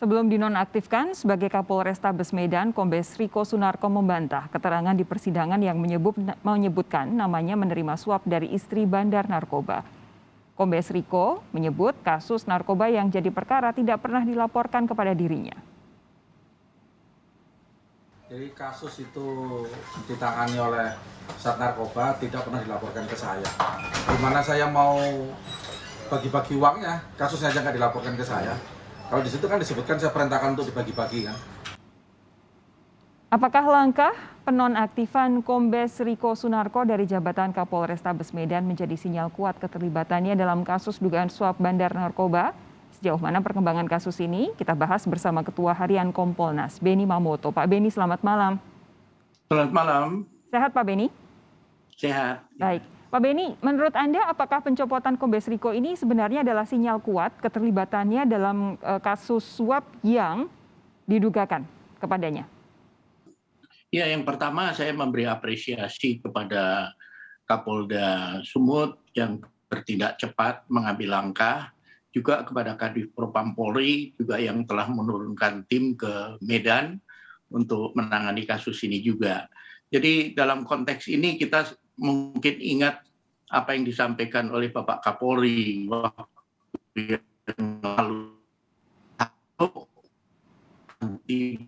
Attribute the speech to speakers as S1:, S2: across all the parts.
S1: Sebelum dinonaktifkan sebagai Kapolrestabes Medan, Kombes Riko Sunarko membantah keterangan di persidangan yang menyebutkan namanya menerima suap dari istri bandar narkoba. Kombes Riko menyebut kasus narkoba yang jadi perkara tidak pernah dilaporkan kepada dirinya.
S2: Jadi kasus itu ditangani oleh Sat Narkoba tidak pernah dilaporkan ke saya. Di mana saya mau bagi-bagi uangnya, kasusnya aja nggak dilaporkan ke saya. Kalau di situ kan disebutkan saya perintahkan untuk dibagi-bagi kan.
S1: Apakah langkah penonaktifan Kombes Riko Sunarko dari jabatan Kapolrestabes Medan menjadi sinyal kuat keterlibatannya dalam kasus dugaan suap bandar narkoba? Sejauh mana perkembangan kasus ini? Kita bahas bersama Ketua Harian Kompolnas, Beni Mamoto. Pak Beni, selamat malam.
S3: Selamat malam.
S1: Sehat Pak Beni?
S3: Sehat.
S1: Baik. Pak Beni, menurut Anda apakah pencopotan Kombes Riko ini sebenarnya adalah sinyal kuat keterlibatannya dalam kasus suap yang didugakan kepadanya?
S3: Ya, yang pertama saya memberi apresiasi kepada Kapolda Sumut yang bertindak cepat mengambil langkah, juga kepada Kadif Propam Polri juga yang telah menurunkan tim ke Medan untuk menangani kasus ini juga. Jadi dalam konteks ini kita mungkin ingat apa yang disampaikan oleh Bapak Kapolri waktu yang lalu, nanti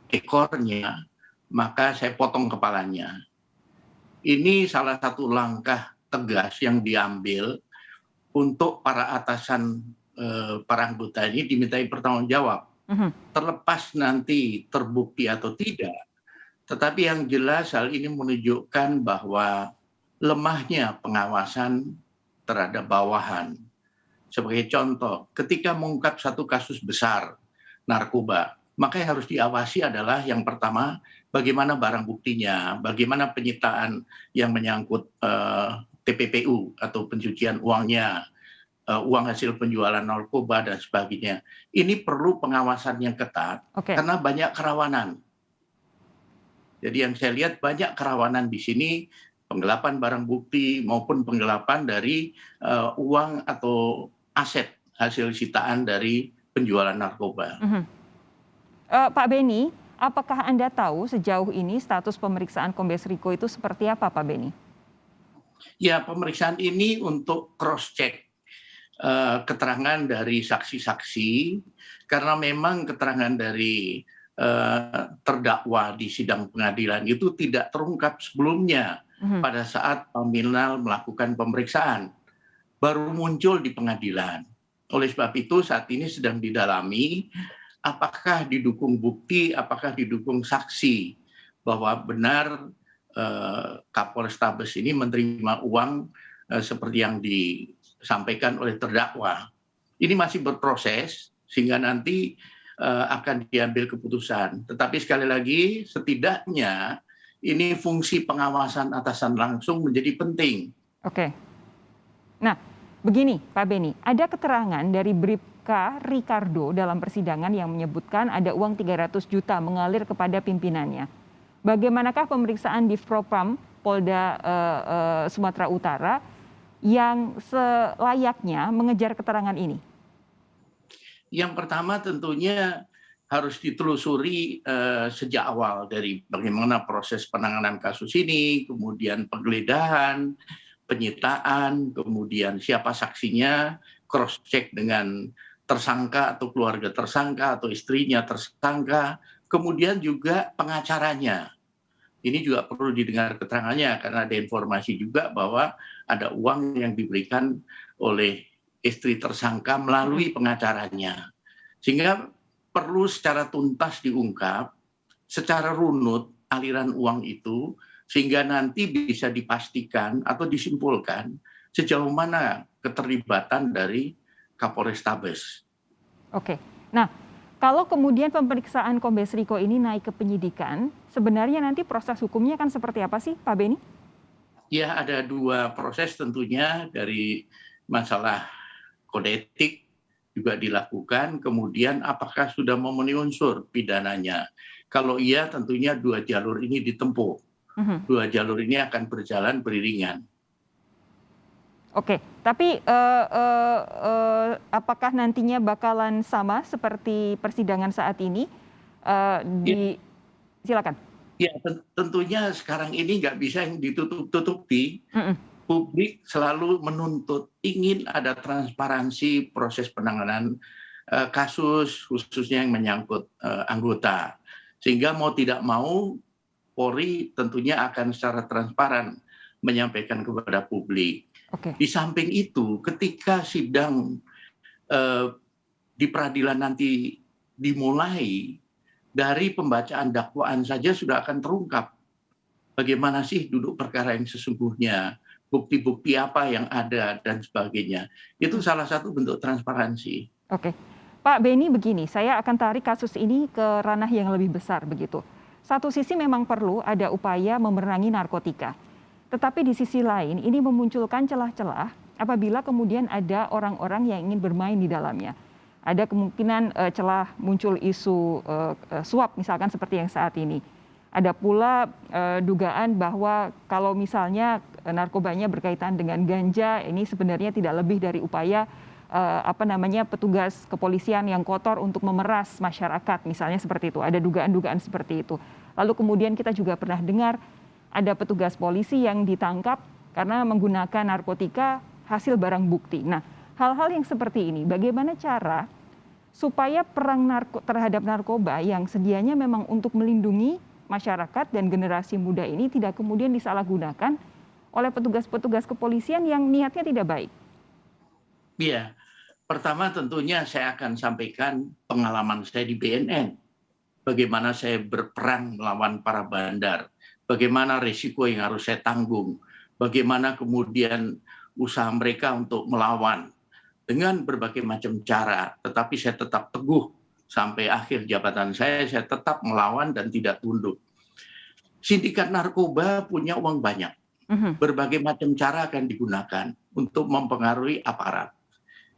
S3: ekornya, maka saya potong kepalanya. Ini salah satu langkah tegas yang diambil untuk para atasan para anggota ini dimintai pertanggungjawab. Terlepas nanti terbukti atau tidak, tetapi yang jelas hal ini menunjukkan bahwa lemahnya pengawasan terhadap bawahan. Sebagai contoh, ketika mengungkap satu kasus besar narkoba, maka yang harus diawasi adalah yang pertama, bagaimana barang buktinya, bagaimana penyitaan yang menyangkut TPPU atau pencucian uangnya, uang hasil penjualan narkoba dan sebagainya. Ini perlu pengawasan yang ketat karena banyak kerawanan. Jadi yang saya lihat banyak kerawanan di sini, penggelapan barang bukti maupun penggelapan dari uang atau aset hasil sitaan dari penjualan narkoba.
S1: Pak Beni, apakah Anda tahu sejauh ini status pemeriksaan Kombes Riko itu seperti apa, Pak Beni?
S3: Ya, pemeriksaan ini untuk cross-check keterangan dari saksi-saksi, karena memang keterangan dari terdakwa di sidang pengadilan itu tidak terungkap sebelumnya pada saat Paminal melakukan pemeriksaan. Baru muncul di pengadilan. Oleh sebab itu saat ini sedang didalami apakah didukung bukti, apakah didukung saksi bahwa benar Kapolrestabes ini menerima uang seperti yang disampaikan oleh terdakwa. Ini masih berproses sehingga nanti akan diambil keputusan. Tetapi sekali lagi setidaknya ini fungsi pengawasan atasan langsung menjadi penting.
S1: Oke. Nah, begini Pak Beni, ada keterangan dari Bribka Ricardo dalam persidangan yang menyebutkan ada uang 300 juta mengalir kepada pimpinannya. Bagaimanakah pemeriksaan di Propam Polda Sumatera Utara yang selayaknya mengejar keterangan ini?
S3: Yang pertama tentunya harus ditelusuri sejak awal dari bagaimana proses penanganan kasus ini, kemudian penggeledahan, penyitaan, kemudian siapa saksinya, cross-check dengan tersangka atau keluarga tersangka atau istrinya tersangka, kemudian juga pengacaranya. Ini juga perlu didengar keterangannya karena ada informasi juga bahwa ada uang yang diberikan oleh istri tersangka melalui pengacaranya. Sehingga perlu secara tuntas diungkap, secara runut aliran uang itu, sehingga nanti bisa dipastikan atau disimpulkan sejauh mana keterlibatan dari Kapolrestabes.
S1: Oke, nah kalau kemudian pemeriksaan Kombes Riko ini naik ke penyidikan, sebenarnya nanti proses hukumnya kan seperti apa sih Pak Beni?
S3: Ya, ada dua proses tentunya, dari masalah kode etik juga dilakukan, kemudian apakah sudah memenuhi unsur pidananya. Kalau iya tentunya dua jalur ini ditempuh. Dua jalur ini akan berjalan beriringan.
S1: Oke, tapi apakah nantinya bakalan sama seperti persidangan saat ini?
S3: Ya,
S1: Silakan.
S3: ya, tentunya sekarang ini nggak bisa yang ditutup-tutupi.
S1: Mm-mm.
S3: Publik selalu menuntut, ingin ada transparansi proses penanganan kasus, khususnya yang menyangkut anggota. Sehingga mau tidak mau, Polri tentunya akan secara transparan menyampaikan kepada publik.
S1: Oke.
S3: Di samping itu, ketika sidang di peradilan nanti dimulai, dari pembacaan dakwaan saja sudah akan terungkap bagaimana sih duduk perkara yang sesungguhnya, bukti-bukti apa yang ada, dan sebagainya. Itu salah satu bentuk transparansi.
S1: Oke, Pak Beni, begini, saya akan tarik kasus ini ke ranah yang lebih besar begitu. Satu sisi memang perlu ada upaya memerangi narkotika, tetapi di sisi lain ini memunculkan celah-celah apabila kemudian ada orang-orang yang ingin bermain di dalamnya. Ada kemungkinan celah muncul isu suap misalkan seperti yang saat ini. Ada pula dugaan bahwa kalau misalnya narkobanya berkaitan dengan ganja, ini sebenarnya tidak lebih dari upaya petugas kepolisian yang kotor untuk memeras masyarakat, misalnya seperti itu. Ada dugaan-dugaan seperti itu. Lalu kemudian kita juga pernah dengar ada petugas polisi yang ditangkap karena menggunakan narkotika hasil barang bukti. Nah, hal-hal yang seperti ini, bagaimana cara supaya perang terhadap narkoba yang sedianya memang untuk melindungi masyarakat dan generasi muda ini tidak kemudian disalahgunakan oleh petugas-petugas kepolisian yang niatnya tidak baik?
S3: Iya, pertama tentunya saya akan sampaikan pengalaman saya di BNN. Bagaimana saya berperang melawan para bandar, bagaimana risiko yang harus saya tanggung, bagaimana kemudian usaha mereka untuk melawan dengan berbagai macam cara, tetapi saya tetap teguh sampai akhir jabatan saya tetap melawan dan tidak tunduk. Sindikat narkoba punya uang banyak, berbagai macam cara akan digunakan untuk mempengaruhi aparat.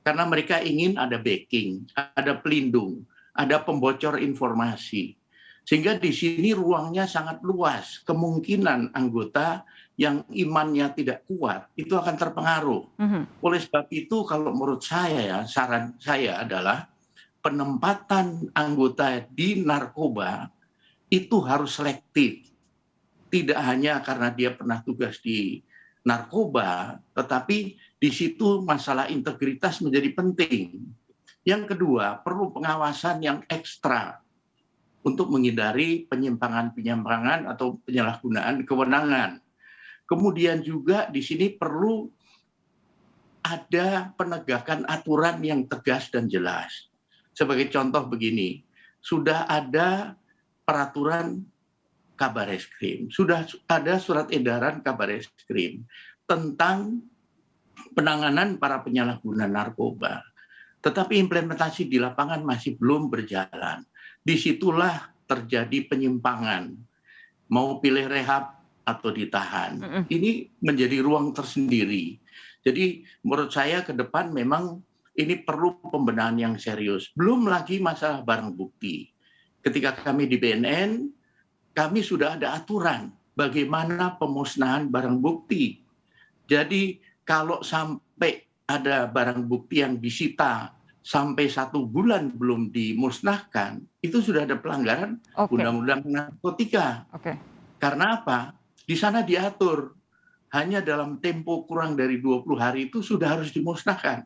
S3: Karena mereka ingin ada backing, ada pelindung, ada pembocor informasi. Sehingga di sini ruangnya sangat luas. Kemungkinan anggota yang imannya tidak kuat itu akan terpengaruh. Oleh sebab itu kalau menurut saya ya, saran saya adalah penempatan anggota di narkoba itu harus selektif. Tidak hanya karena dia pernah tugas di narkoba, tetapi di situ masalah integritas menjadi penting. Yang kedua, perlu pengawasan yang ekstra untuk menghindari penyimpangan-penyimpangan atau penyalahgunaan kewenangan. Kemudian juga di sini perlu ada penegakan aturan yang tegas dan jelas. Sebagai contoh begini, sudah ada peraturan Kabareskrim, sudah ada surat edaran Kabareskrim tentang penanganan para penyalahguna narkoba. Tetapi implementasi di lapangan masih belum berjalan. Disitulah terjadi penyimpangan. Mau pilih rehab atau ditahan. Ini menjadi ruang tersendiri. Jadi menurut saya ke depan memang ini perlu pembenahan yang serius. Belum lagi masalah barang bukti. Ketika kami di BNN, kami sudah ada aturan bagaimana pemusnahan barang bukti. Jadi kalau sampai ada barang bukti yang disita sampai 1 bulan belum dimusnahkan, itu sudah ada pelanggaran undang-undang narkotika. Karena apa? Di sana diatur hanya dalam tempo kurang dari 20 hari itu sudah harus dimusnahkan.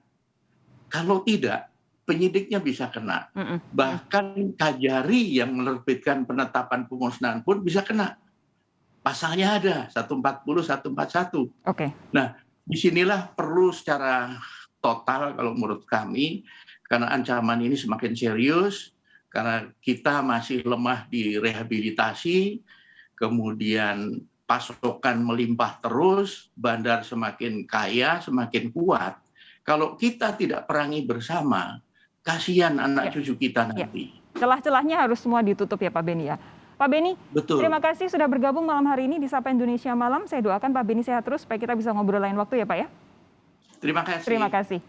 S3: Kalau tidak, penyidiknya bisa kena. Bahkan Kajari yang menerbitkan penetapan pemusnahan pun bisa kena. Pasalnya ada 140, 141. Nah, disinilah perlu secara total kalau menurut kami, karena ancaman ini semakin serius, karena kita masih lemah di rehabilitasi, kemudian pasokan melimpah terus, bandar semakin kaya, semakin kuat. Kalau kita tidak perangi bersama, kasihan anak cucu kita nanti.
S1: Celah-celahnya harus semua ditutup ya Pak Beni ya. Pak Beni, terima kasih sudah bergabung malam hari ini di Sapa Indonesia Malam. Saya doakan Pak Beni sehat terus supaya kita bisa ngobrol lain waktu ya Pak ya.
S3: Terima kasih.
S1: Terima kasih.